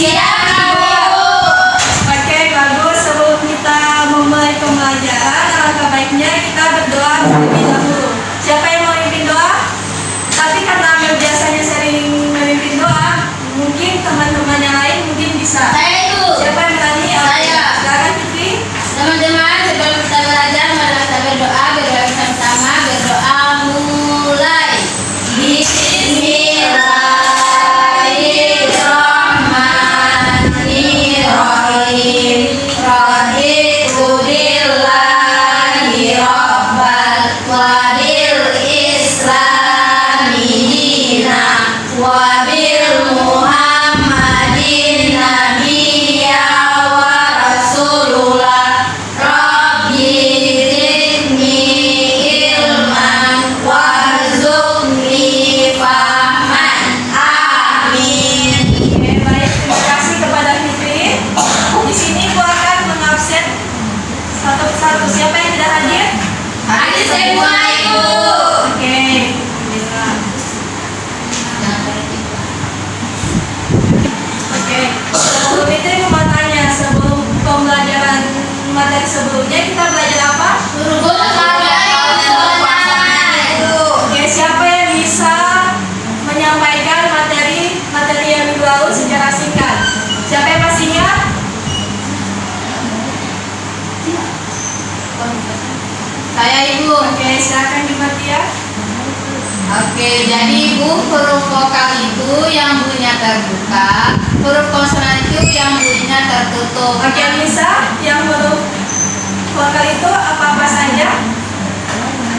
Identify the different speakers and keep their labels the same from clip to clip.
Speaker 1: Siap, Ibu.
Speaker 2: Oke, bagus. Sebelum kita memulai pembelajaran, alangkah baiknya kita berdoa terlebih dahulu. Siapa yang mau memimpin doa? Tapi karena Amel biasanya sering memimpin doa, mungkin teman-teman yang lain mungkin bisa.
Speaker 1: Saya itu.
Speaker 2: Siapa yang berani?
Speaker 1: Saya.
Speaker 2: Silakan Fitri.
Speaker 1: Teman-teman, sebelum kita belajar, mari kita berdoa bersama-sama. Berdoa mulai. Bismillahirrahmanirrahim. Raditulillahi rabbal wabil islami dina wabil muhammadin nabiyya wa rasulullah. Rabbi zidni ilman warzuqni fahman. Amin.
Speaker 2: Oke, baik. Terima kasih kepada Fitri. Di sini Ibu akan mengabsen satu persatu. Siapa yang tidak hadir?
Speaker 1: Hadir semua, Ibu.
Speaker 2: Oke. Alhamdulillah. Oke. Sebelum itu Ibu mau tanya, sebelum pembelajaran materi sebelumnya kita belajar apa?
Speaker 1: Rukun
Speaker 2: Oke, siapa yang bisa menyampaikan materi yang minggu lalu secara singkat? Siapa yang masih ingat?
Speaker 1: Saya, Ibu.
Speaker 2: Oke, silakan dimati ya.
Speaker 1: Oke, jadi Ibu, huruf vokal itu yang bunyinya terbuka, huruf konsonan itu yang bunyinya tertutup.
Speaker 2: Oke, bisa yang huruf vokal itu apa-apa saja?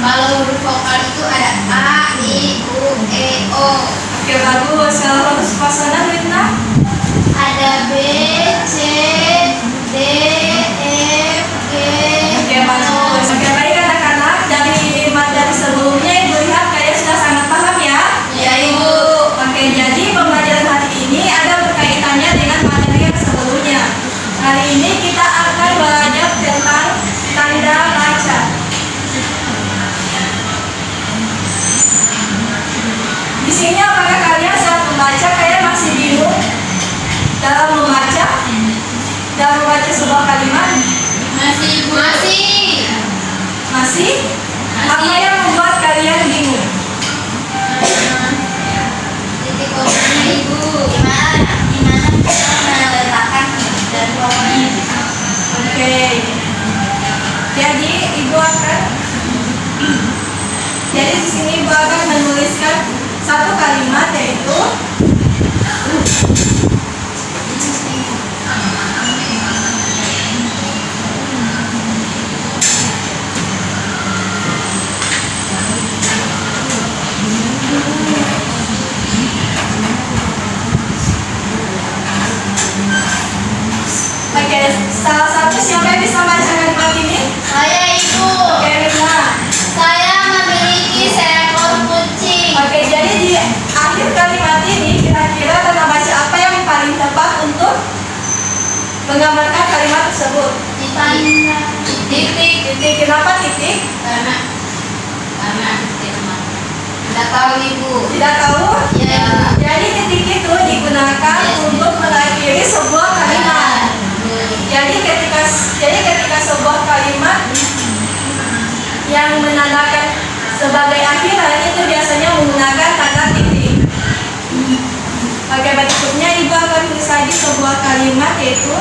Speaker 1: Kalau huruf vokal itu ada A, I, U, E, O.
Speaker 2: Oke, bagus. Kalau huruf konsonan, Ritna?
Speaker 1: Ada B, C, D, E, G.
Speaker 2: Oke, bagus. Oke, baik anak-anak. Dari materi sebelumnya Ibu lihat kalian sudah sangat paham ya?
Speaker 1: Ya, Ibu.
Speaker 2: Oke, jadi pembelajaran hari ini ada berkaitannya dengan materi yang sebelumnya. Hari ini kita akan belajar tentang tanda baca. Di sini apakah kalian saat membaca kalian masih bingung dalam membaca sebuah kalimat?
Speaker 1: Masih, Ibu. Masih.
Speaker 2: Masih? Apa yang membuat kalian bingung?
Speaker 1: Titik kosongnya, Ibu. Gimana kita meletakkan dan pokoknya.
Speaker 2: Oke. Jadi di sini Ibu akan menuliskan satu kalimat yaitu Oke, salah satu siapa yang bisa baca kalimat ini?
Speaker 1: Saya, Ibu.
Speaker 2: Oke, Rina.
Speaker 1: Saya memiliki seekor kucing.
Speaker 2: Oke, jadi di akhir kalimat ini kira-kira tanda baca apa yang paling tepat untuk menggambarkan kalimat tersebut? Titik. Kenapa titik?
Speaker 1: Karena tidak tahu, Ibu.
Speaker 2: Tidak tahu?
Speaker 1: Ya.
Speaker 2: Jadi titik itu digunakan untuk mengakhiri sebuah kalimat. Jadi ketika sebuah kalimat yang menandakan sebagai akhiran itu biasanya menggunakan tanda titik. Oke, berikutnya Ibu akan tulis lagi sebuah kalimat yaitu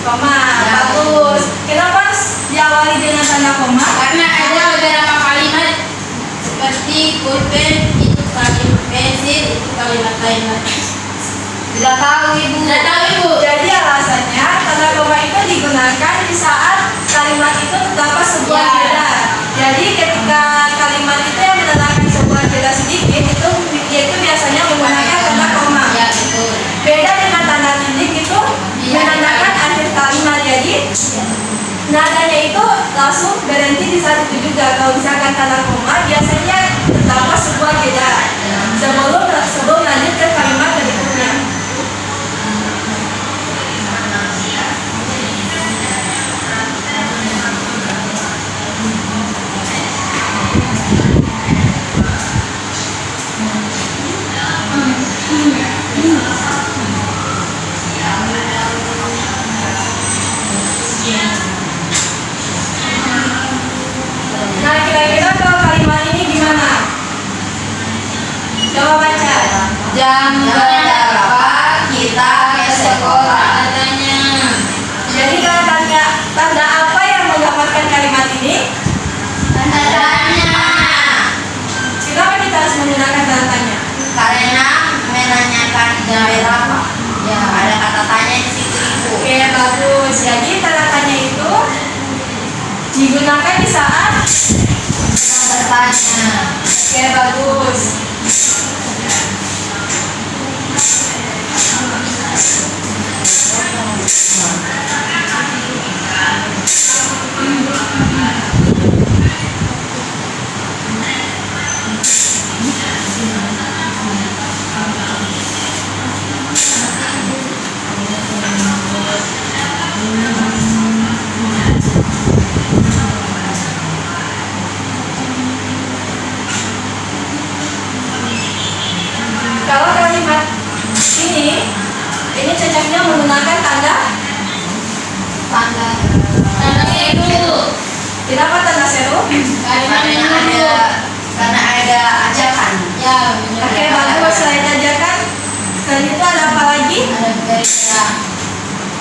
Speaker 2: Koma.
Speaker 1: Ya,
Speaker 2: Bagus. Kenapa diawali dengan tanda koma?
Speaker 1: Karena ada beberapa kalimat seperti pulpen itu kalimat pensil itu kalimat lain lagi. Tidak tahu ibu. Tidak tahu ibu.
Speaker 2: Jadi alasannya tanda koma itu digunakan di saat kalimat itu terdapat sebuah
Speaker 1: Ya.
Speaker 2: jeda. Jadi ketika kalimat itu yang menandakan sebuah jeda sedikit itu biasanya menggunakan tanda koma.
Speaker 1: Ya betul.
Speaker 2: Beda dengan tanda titik itu
Speaker 1: Iya.
Speaker 2: menandakan akhir kalimat. Jadi nadanya itu langsung berhenti di saat itu juga. Kalau misalkan tanda koma biasanya terdapat sebuah jeda sebelum lanjut ke kalimat berikutnya. Nah, kira-kira kalau kalimat ini gimana? Coba baca.
Speaker 1: Jam berapa kita ke sekolah? Katanya.
Speaker 2: Jadi kalau tanda apa yang menggambarkan kalimat ini?
Speaker 1: Tanda tanya.
Speaker 2: Kenapa kita harus menggunakan tanda tanya?
Speaker 1: Karena menanyakan jam berapa. Ya ada kata tanya di situ ibu.
Speaker 2: Oke, bagus. Jadi tanda tanya itu digunakan di saat
Speaker 1: Bertanya.
Speaker 2: oke, bagus. Kalau kalimat ini cocoknya menggunakan tanda.
Speaker 1: Tanda itu.
Speaker 2: Kenapa tanda seru?
Speaker 1: Karena ada ajakan. Ya.
Speaker 2: Oke, bagus. Selain ajakan, selain itu ada apa lagi?
Speaker 1: Ada berita.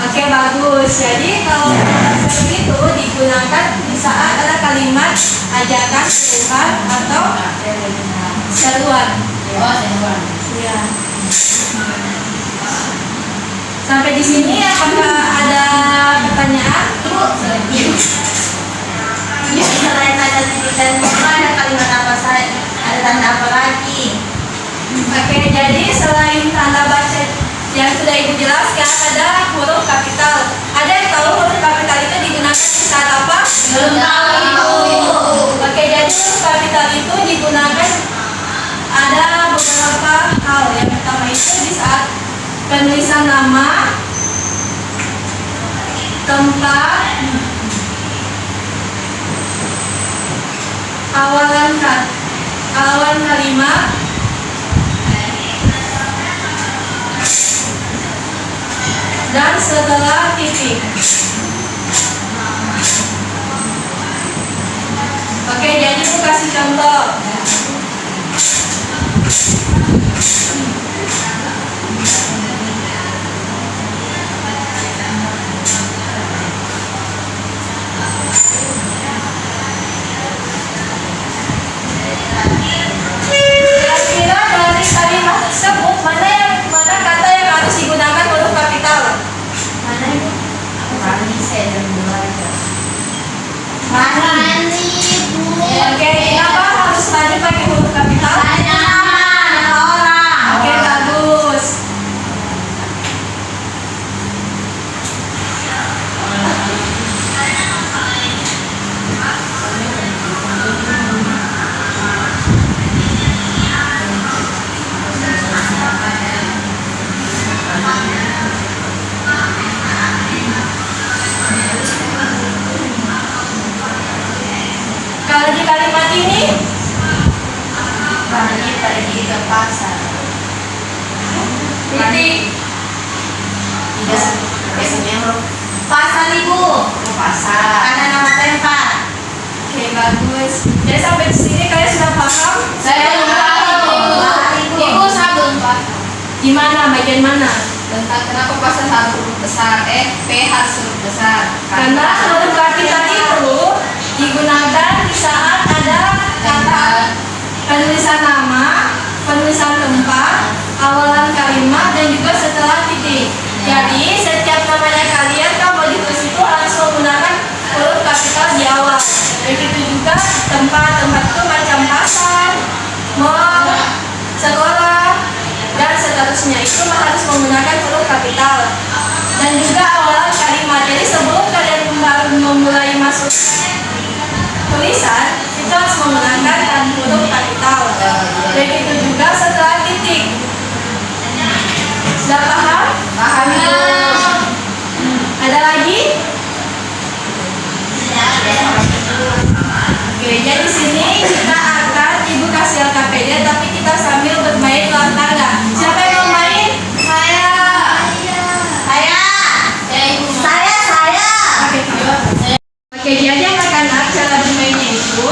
Speaker 2: Oke, bagus. Jadi kalau tanda seru itu digunakan di saat ada kalimat ajakan, seruan atau seruan.
Speaker 1: Oh, seruan.
Speaker 2: Iya. Sampai di sini apakah ada pertanyaan?
Speaker 1: Ya, selain tanda titik dan koma ada kalimat apa saja? Ada tanda apa lagi?
Speaker 2: Oke, jadi selain tanda baca yang sudah ibu jelaskan, ada huruf kapital. Ada yang tahu huruf kapital itu digunakan di saat apa?
Speaker 1: Belum tahu, Ibu.
Speaker 2: Oke, jadi huruf kapital itu digunakan ada beberapa hal. Yang pertama itu di saat penulisan nama, tempat, awalan kalimat, dan setelah titik. Oke, jadi aku kasih contoh. Kira-kira dari kalimat tersebut mana kata yang harus digunakan huruf kapital?
Speaker 1: Mana ibu? Rani saya dan belajar. Rani ibu.
Speaker 2: Oke, kenapa harus tadi pakai huruf kapital?
Speaker 1: Ada nama orang.
Speaker 2: Oke, bagus. Kalau di kalimat ini,
Speaker 1: Rani pergi ke pasar.
Speaker 2: titik.
Speaker 1: Biasanya huruf pasar ibu. Ke pasar. Ada nama tempat.
Speaker 2: Oke, bagus. Jadi sampai di sini kalian sudah paham?
Speaker 1: Saya belum paham ibu. Ibu saya belum paham.
Speaker 2: Di mana? Bagian mana?
Speaker 1: Tentang kenapa bahasa harus huruf besar? P harus huruf besar.
Speaker 2: Karena huruf kapital itu digunakan di saat ada kata penulisan nama, penulisan tempat, awalan kalimat, dan juga setelah titik. Jadi setiap namanya kalian kalau ditulis itu harus menggunakan huruf kapital di awal. Begitu juga tempat itu macam pasar, mall, sekolah, dan seterusnya itu harus menggunakan huruf kapital. Dan juga awalan kalimat. Jadi sebelum kalian baru memulai masuk tulisan itu harus menggunakan huruf kapital. Begitu juga setelah titik. Sudah paham?
Speaker 1: Paham.
Speaker 2: Ada lagi? Oke, jadi sini kita akan ibu kasih LKPD, tapi kita sambil bermain ulang tangga. Siapa yang mau main?
Speaker 1: Saya.
Speaker 2: Oke, jadi anak-anak cara bermainnya itu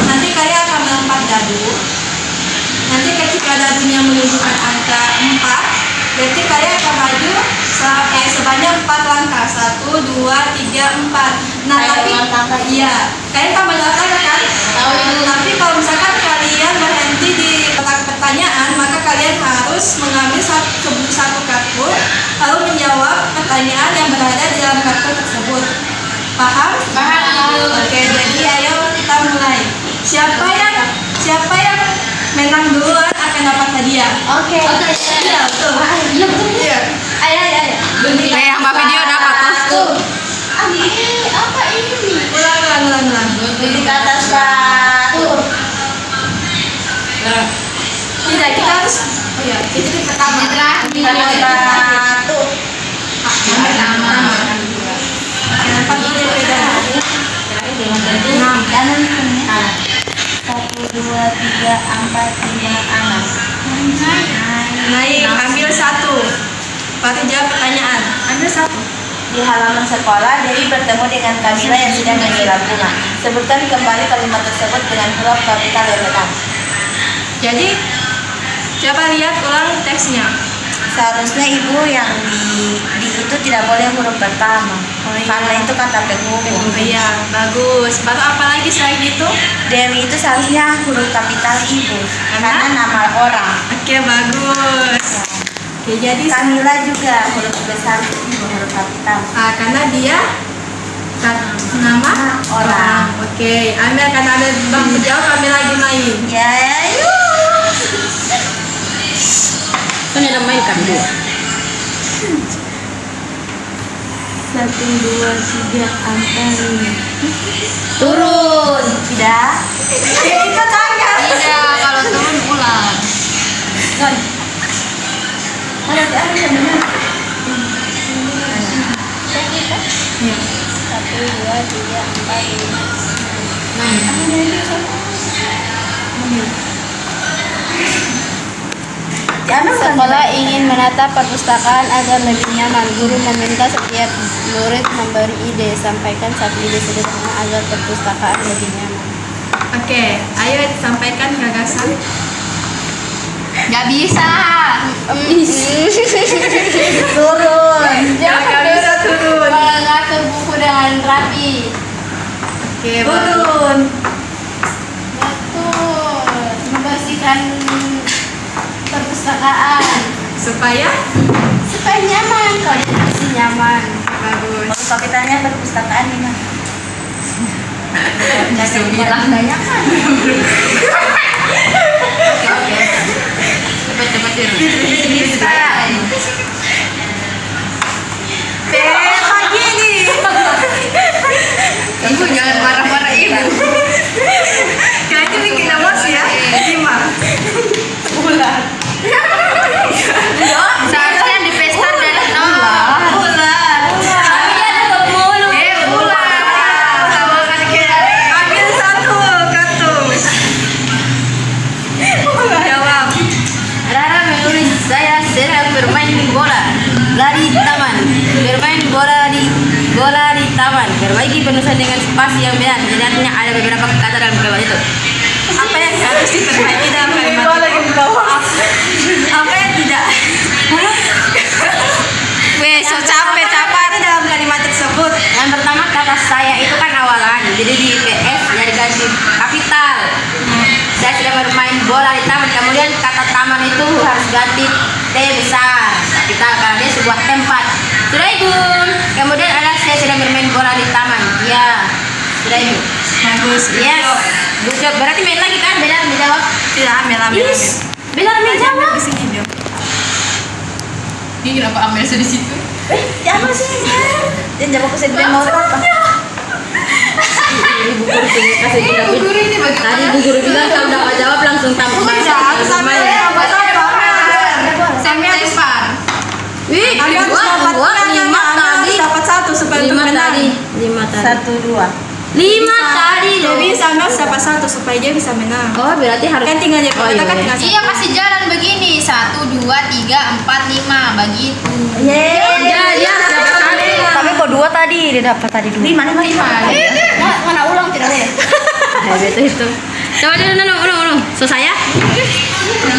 Speaker 2: nanti kalian akan melempar dadu. Nanti ketika dadunya menunjukkan angka 4, berarti kalian akan maju sebanyak 4 langkah. 1, 2, 3, 4. Nah, tapi kalian tambah langkah kan? Tapi kalau misalkan kalian berhenti di kotak pertanyaan, maka kalian harus mengambil satu kartu lalu menjawab pertanyaan yang berada di dalam kartu tersebut. Paham?
Speaker 1: Paham.
Speaker 2: Oke, jadi ayo kita mulai. Siapa yang menang duluan akan dapat hadiah.
Speaker 1: Oke.
Speaker 2: Iya, betul. Iya.
Speaker 1: Ayo.
Speaker 3: Yang Mbak video dapat tuh.
Speaker 1: Apa ini?
Speaker 2: Ulang.
Speaker 1: Di kata satu.
Speaker 2: Tidak, kita harus. Iya, itu pertama.
Speaker 1: Di kata satu.
Speaker 2: Kenapa ini beda?
Speaker 1: 1, 2, 3, 4, 5, 6.
Speaker 2: Naik, ambil satu. Baru jawab pertanyaan. Ambil satu.
Speaker 4: Di halaman sekolah, Dewi bertemu dengan Kamila yang sedang menyiram bunga. Sebutkan kembali kalimat tersebut dengan huruf kapital yang benar.
Speaker 2: Jadi, coba lihat ulang teksnya.
Speaker 4: Seharusnya ibu yang di itu tidak boleh huruf pertama, karena itu kata penghubung.
Speaker 2: Iya, bagus. Baru apa lagi selain itu?
Speaker 4: Dewi itu seharusnya huruf kapital ibu, karena nama orang.
Speaker 2: Oke, bagus. Oke, jadi
Speaker 4: Kamila juga huruf besar ibu, huruf kapital.
Speaker 2: karena dia nama orang. Oke, Amel karena ada bang jawab, Amel lagi main.
Speaker 4: Ya, yuk.
Speaker 3: Kan ada main kan dia.
Speaker 4: 1, 2, 3, 4, 5.
Speaker 3: Turun.
Speaker 4: Tidak.
Speaker 2: Itu tanya.
Speaker 1: Tidak, kalau turun ulang.
Speaker 4: Ada yang benar.
Speaker 1: 1, 2, 3, 4, 5. Sekolah ingin menata perpustakaan agar lebih nyaman. Guru meminta setiap murid memberi ide. Sampaikan satu ide sederhana agar perpustakaan lebih nyaman.
Speaker 2: Oke, ayo sampaikan gagasan.
Speaker 1: Gak bisa.
Speaker 4: Turun.
Speaker 2: Jangan bisa turun.
Speaker 1: Mengatur buku dengan rapi.
Speaker 2: Oke, turun.
Speaker 1: Betul. Membersihkan perpustakaan
Speaker 2: Supaya
Speaker 1: nyaman. Kalau masih nyaman.
Speaker 2: bagus.
Speaker 4: Huruf kapitalnya perpustakaan di mana?
Speaker 1: Bilang gak nyaman. Oke.
Speaker 3: Cepet turun.
Speaker 1: Bisa.
Speaker 2: Lagi nih.
Speaker 3: Ibu jangan marah-marah ibu.
Speaker 2: Kayaknya bikin emosi ya. Gimana? Bulan.
Speaker 3: Seharusnya di pesta dari nol.
Speaker 2: Bulan. Ambil satu kartu. Jawab.
Speaker 1: Rara menulis saya sedang bermain bola. Lari di taman. Bermain bola di taman. Perbaiki penulisan dengan spasi yang benar. Jadi artinya ada beberapa kata dalam kalimat itu.
Speaker 2: Apa yang harus diperbaiki dalam kalimat itu? Apa yang tidak?
Speaker 1: bola di taman. Kemudian kata taman itu harus ganti T besar, kapital, karena dia sebuah tempat. Sudah ibu. Kemudian ada saya sedang bermain bola di taman. Ya, sudah ibu.
Speaker 2: Bagus.
Speaker 1: Yes. Good job. Berarti main lagi kan? Beda menjawab.
Speaker 2: Tidak ambil.
Speaker 1: Yes. Beda menjawab.
Speaker 2: Di sini dia.
Speaker 3: Ini kenapa Amel di situ?
Speaker 4: Jangan sih. Dia jawab ke sini mau apa?
Speaker 1: Ini bu guru sini kasih kita.
Speaker 3: Bu guru ini
Speaker 1: Tadi
Speaker 3: bagaimana?
Speaker 1: bu guru bilang kalau dapat jawab langsung tambah.
Speaker 3: Lempar.
Speaker 1: Wih,
Speaker 2: Kalian harus dapat
Speaker 1: lima tadi.
Speaker 2: dapat satu supaya untuk
Speaker 1: Lima
Speaker 2: menang.
Speaker 1: tadi. Lima tadi.
Speaker 4: 1, 2.
Speaker 1: Lima tadi loh.
Speaker 2: Jadi Samuel dapat satu supaya dia bisa menang.
Speaker 1: Oh, berarti harus.
Speaker 2: Kan tinggal dia
Speaker 1: Oh, iya,
Speaker 2: katakan
Speaker 1: iya.
Speaker 2: tinggal
Speaker 3: Iya kasih jalan begini 1, 2, 3, 4, 5 begitu.
Speaker 1: Ya, ya, dapat tadi.
Speaker 4: Tapi kok 2 tadi dia dapat tadi 2. 5.
Speaker 3: Mana ulang tidak boleh.
Speaker 1: Ya, betul itu. Coba dulu, ulang. Selesai ya?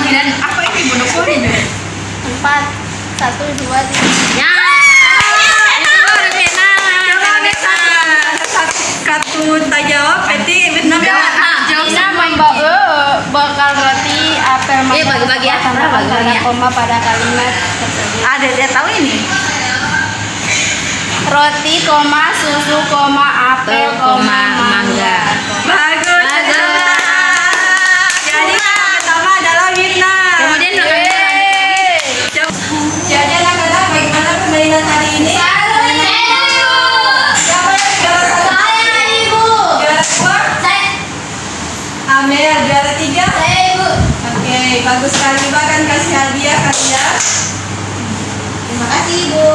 Speaker 3: Dan apa ini monopoli juga?
Speaker 4: 4, 1, 2, 3.
Speaker 1: Ya. Itu baru menang.
Speaker 2: kartu tak jawab, berarti Vietnam
Speaker 1: Jawab.
Speaker 3: Jawab
Speaker 1: Ini
Speaker 3: sama
Speaker 4: Bakal berarti apel
Speaker 1: bagi-bagi ya. Bagi-bagi ya.
Speaker 4: koma pada kalimat tersebut. Ada dia tahu ini. Roti, koma, susu, koma, apel, koma, mangga.
Speaker 2: bagus.
Speaker 1: Bagus.
Speaker 2: Jadi yang pertama adalah Mirna.
Speaker 1: Kemudian
Speaker 2: Jadi anak-anak bagaimana permainan hari ini? Siapa yang juara satu? Juara dua? Amel, juara tiga? Oke, bagus sekali. Bahkan kasih hadiah kalian.
Speaker 1: Terima kasih, Ibu.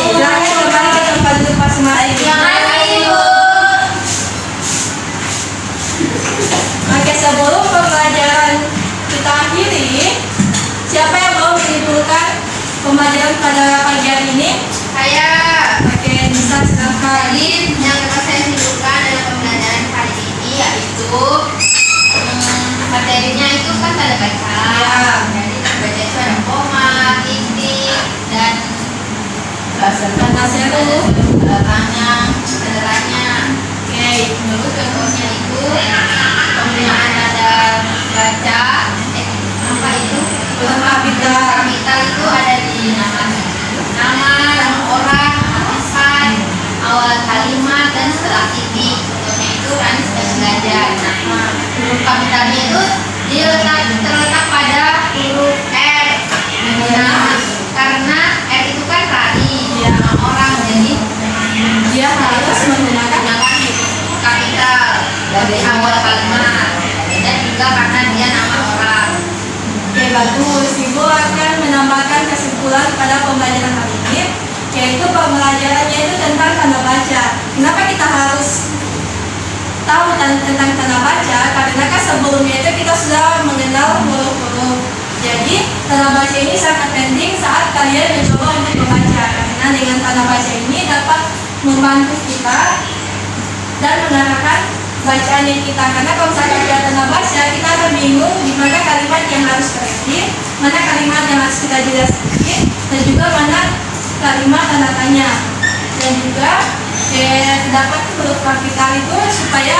Speaker 2: Silakan kembali ke tempat duduk masing-masing. Oke, sebelum pembelajaran kita akhiri, siapa yang mau menyimpulkan pembelajaran pada pagi hari ini?
Speaker 3: Saya
Speaker 2: Oke, bisa silakan.
Speaker 3: Jadi yang dapat saya simpulkan dalam pembelajaran hari ini yaitu materinya itu kan tanda baca.
Speaker 2: Ya.
Speaker 3: Jadi tanda baca itu ada koma, titik, dan
Speaker 2: Tanda seru.
Speaker 3: tanya, saudaranya.
Speaker 2: Oke,
Speaker 3: Terus contohnya itu penggunaan tanda baca, apa itu?
Speaker 2: Huruf kapital.
Speaker 3: Kapital itu ada di nama orang, tempat, awal kalimat dan setelah titik. Contohnya itu kan sudah belajar. Nah, huruf kapitalnya itu terletak pada huruf R. Nah, karena R itu kan rari, nama orang, jadi
Speaker 2: dia harus menggunakan
Speaker 3: menggunakan huruf kapital dari awal kalimat, dan juga karena dia nama orang.
Speaker 2: Oke, bagus. Ibu akan menambahkan kesimpulan pada pembelajaran hari ini, yaitu pembelajarannya itu tentang tanda baca. Kenapa kita harus tahu tentang tanda baca? Karena kan sebelumnya itu kita sudah mengenal huruf-huruf. Jadi tanda baca ini sangat penting saat kalian mencoba untuk membaca. Karena dengan tanda baca ini dapat membantu kita dan mengarahkan bacaan yang kita. Karena kalau misalkan kita tanda baca, kita akan bingung di mana kalimat yang harus terketik, mana kalimat yang harus kita jelaskan, dan juga mana kalimat tanda tanya. Dan juga terdapat huruf kapital itu supaya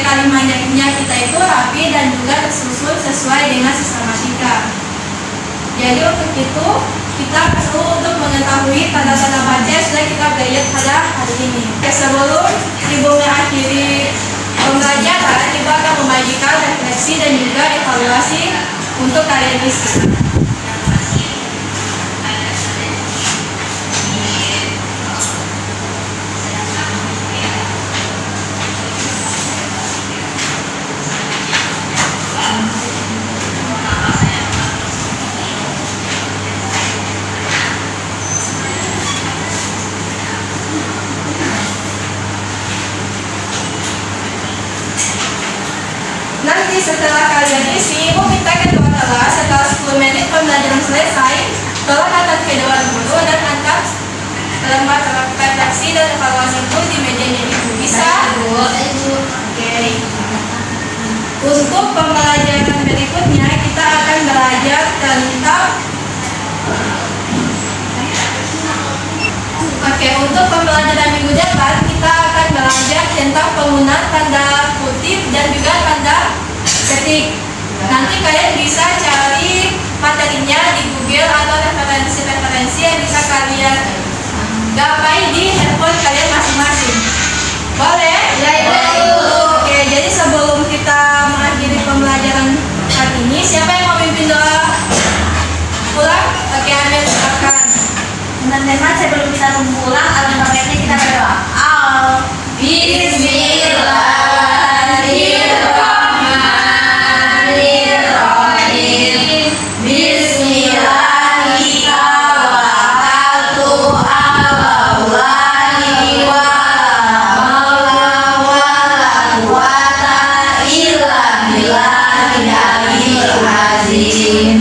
Speaker 2: kalimatnya kita itu rapi dan juga tersusun sesuai dengan sistematika. Jadi untuk itu kita perlu untuk mengetahui tanda-tanda baca yang sudah kita belajar pada hari ini. Sebelum Ibu mengakhiri pembelajaran, Ibu akan membagikan refleksi dan juga evaluasi untuk kalian isi. Nanti setelah kalian isi, Ibu minta kedua kelas setelah 10 menit pembelajaran selesai, tolong angkat kedua guru dan angkat lembar refleksi dan evaluasi itu di mejanya Ibu. Bisa? Oke. Untuk pembelajaran berikutnya kita akan belajar tentang Oke, untuk pembelajaran minggu depan kita akan belajar tentang penggunaan tanda kutip dan juga tanda ketik. Nanti kalian bisa cari materinya di Google atau referensi-referensi yang bisa kalian gapai di handphone kalian masing-masing. Boleh? Oke, jadi sebelum kita mengakhiri pembelajaran hari ini, siapa yang mau pimpin doa pulang? Oke, Amir, silakan.
Speaker 4: Teman-teman, sebelum kita pulang, alangkah baiknya kita berdoa.
Speaker 3: Bismillahirrahmanirrahim. Bismillahirrahmanirrahim. Allahi wa la quwwata illa billahil azim.